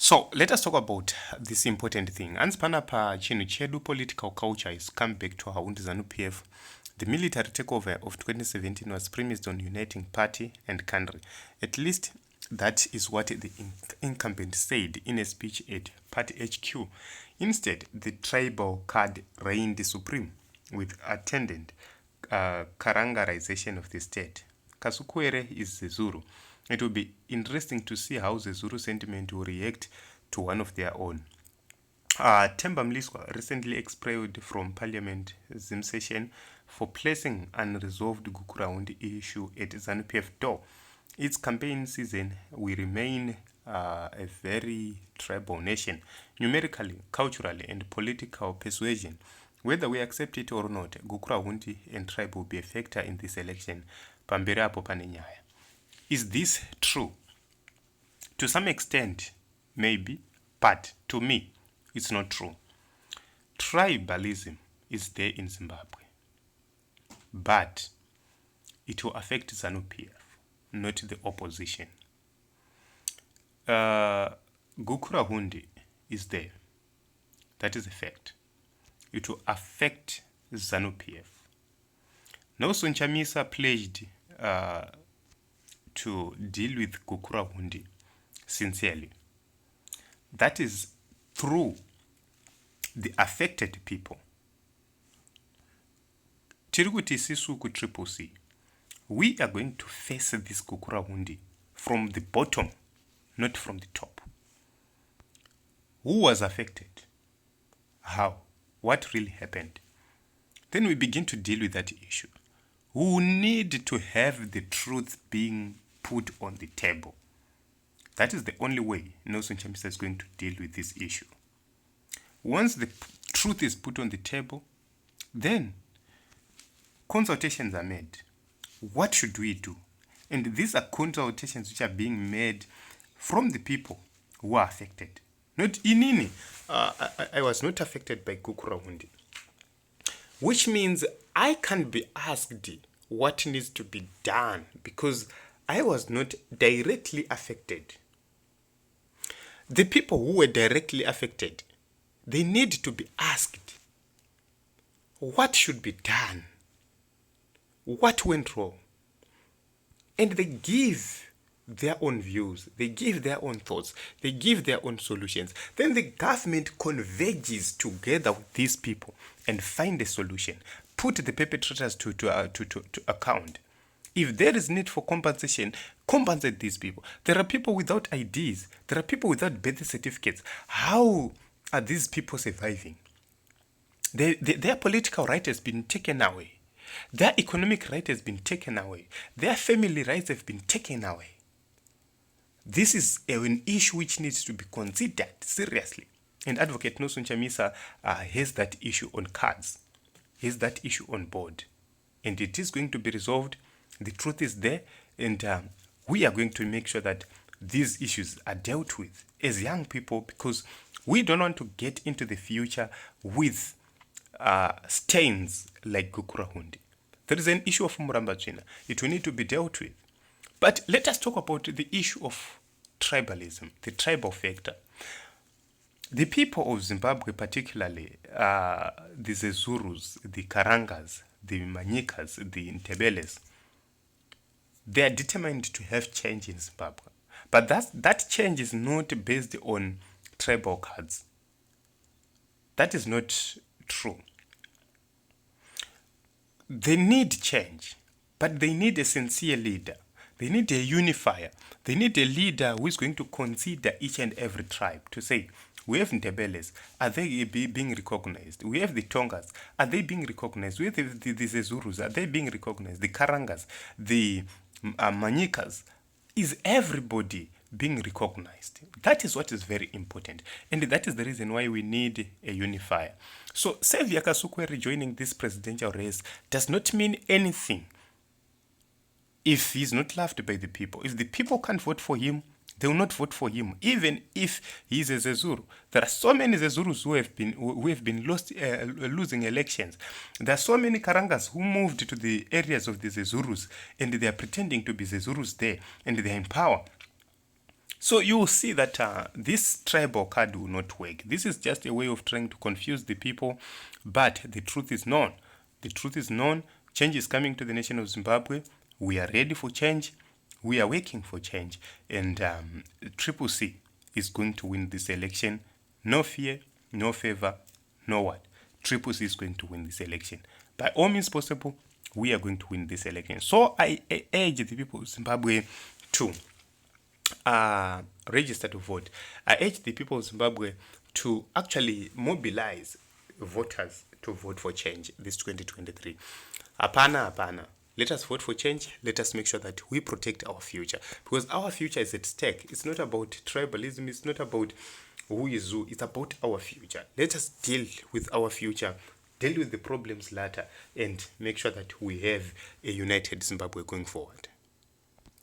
So let us talk about this important thing. Anzi panapa chinhu chedu political culture is come back to our ZANU PF. The military takeover of 2017 was premised on uniting party and country. At least that is what the incumbent said in a speech at party HQ. Instead, the tribal card reigned supreme with attendant karangarization of the state. Kasukuwere is the Zulu. It will be interesting to see how the Zulu sentiment will react to one of their own. Themba Mliswa recently expelled from Parliament Zim session for placing unresolved Gukuraundi issue at ZANU PF door. Its campaign season will remain a very tribal nation, numerically, culturally, and political persuasion. Whether we accept it or not, Gukuraundi and tribe will be a factor in this election. Pambera apo pane nyaya. Is this true? To some extent, maybe, but to me, it's not true. Tribalism is there in Zimbabwe, but it will affect ZANU PF, not the opposition. Gukuraundi is there. That is a fact. It will affect ZANU PF. Nelson Chamisa pledged to deal with Gukuraundi sincerely. That is through the affected people. Tirikuti Sisuku Triple C. We are going to face this Gukuraundi from the bottom, not from the top. Who was affected? How? What really happened? Then we begin to deal with that issue. We need to have the truth being put on the table. That is the only way Nelson Chamisa is going to deal with this issue. Once the truth is put on the table, then consultations are made. What should we do? And these are consultations which are being made from the people who are affected. Not Inini. I was not affected by Gukuraundi. Which means I can't be asked what needs to be done because I was not directly affected. The people who were directly affected, they need to be asked what should be done, what went wrong, and they give their own views, they give their own thoughts, they give their own solutions. Then the government converges together with these people and find a solution, put the perpetrators to account. If there is need for compensation, compensate these people. There are people without IDs. There are people without birth certificates. How are these people surviving? Their political right has been taken away. Their economic right has been taken away. Their family rights have been taken away. This is an issue which needs to be considered seriously. And Advocate Nelson Chamisa has that issue on cards. He has that issue on board. And it is going to be resolved. The truth is there. And we are going to make sure that these issues are dealt with as young people because we don't want to get into the future with stains like Gukuraundi. There is an issue of Murambachina. It will need to be dealt with. But let us talk about the issue of tribalism, the tribal factor. The people of Zimbabwe, particularly the Zezurus, the Karangas, the Manyikas, the Ntebeles, they are determined to have change in Zimbabwe. But that change is not based on tribal cards. That is not true. They need change, but they need a sincere leader. They need a unifier. They need a leader who is going to consider each and every tribe to say, we have Ntebeles, are they being recognized? We have the Tongas, are they being recognized? We have the Zezurus, are they being recognized? The Karangas, the Manyikas, is everybody being recognized? That is what is very important. And that is the reason why we need a unifier. So Xavier Kasukuwere joining this presidential race does not mean anything if he's not loved by the people. If the people can't vote for him, they will not vote for him, even if he's a Zezuru. There are so many Zezurus who have been losing elections. There are so many Karangas who moved to the areas of the Zezurus, and they are pretending to be Zezurus there, and they are in power. So you will see that this tribal card will not work. This is just a way of trying to confuse the people, but the truth is known. The truth is known. Change is coming to the nation of Zimbabwe. We are ready for change. We are working for change. And Triple C is going to win this election. No fear, no favor, no what. Triple C is going to win this election. By all means possible, we are going to win this election. So I urge the people of Zimbabwe to register to vote. I urge the people of Zimbabwe to actually mobilize voters to vote for change this 2023. Apana. Let us vote for change. Let us make sure that we protect our future, because our future is at stake. It's not about tribalism. It's not about who is who. It's about our future. Let us deal with our future, deal with the problems later, and make sure that we have a united Zimbabwe going forward.